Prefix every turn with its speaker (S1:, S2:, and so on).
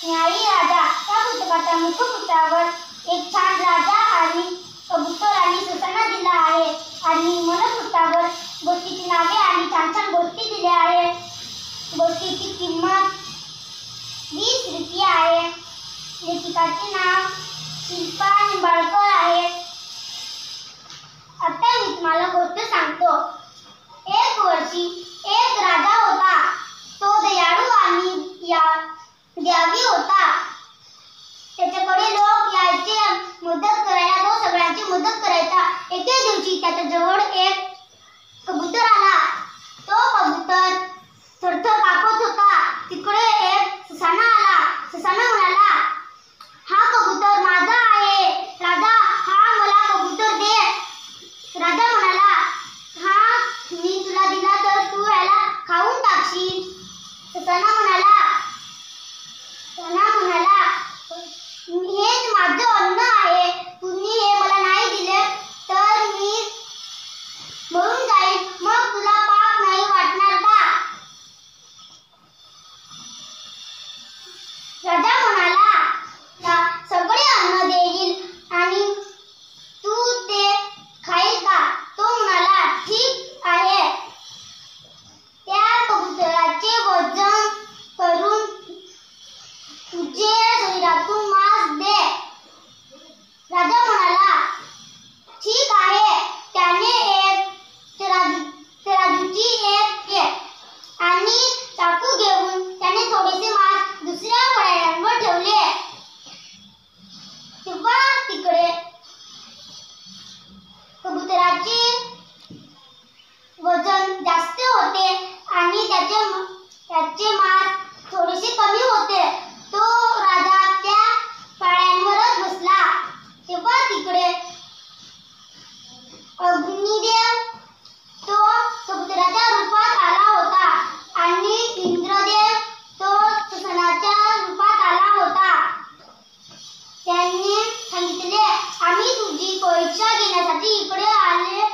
S1: न्यायी राजा या पुस्तकाच्या मुखपृष्ठावर एक छान राजा आणि कबूतर आणि सुसाना दिला आहे आणि मनपृष्ठावर गोष्टीची नावे आणि छान छान गोष्टी दिल्या आहेत. गोष्टीची किंमत 20 रुपये आहे. लेखिकाचे नाव शिल्पा निंबाळकर आहे. आता मी तुम्हाला गोष्ट सांगतो. एक वर्षी एक राजा होता. तो दयाळू आणि द्यावी होता. त्याच्याकडे लोक यायचे मदत करायला. तो सगळ्यांची मदत करायचा. एके दिवशी त्याच्या जवळ एक कबूतर आला. तो कबूतर थरथर कापत होता. तिकडे एक सुसाना आला. सुसाना म्हणाला, हा कबूतर माझा आहे. राजा, हा मला कबूतर दे. राजा म्हणाला, हा मी तुला दिला तर तू याला खाऊन टाकशील. सुसाना म्हणाला, हेच माझं अन्न आहे. तुम्ही हे मला नाही दिले तर मी मरून जाईल. मग तुला पाप नाही वाटणार का? राजा म्हणाला, सगळे अन्न देईल आणि तू ते खाईल का? तो म्हणाला, ठीक आहे. त्या कबुतराचे वजन करून तुझे शरीरातून मांस दे. राजा म्हणाला, ठीक आहे. त्याने तराजूची एक घे आणि चाकू घेऊन त्याने थोडेसे मांस दुसऱ्या फळ्यांवर ठेवले. तेव्हा तिकडे कबुतराचे वजन जास्त होते आणि त्याचे मांस थोडेसे कमी होते. तो राजा त्या फळ्यांवरच बसला. तेव्हा तिकडे अग्निदेव तो कबुतराच्या रूपात आला होता आणि इंद्रदेव तो सुसानाच्या रूपात आला होता. त्यांनी सांगितले, आम्ही तुझी परीक्षा घेण्यासाठी इकडे आले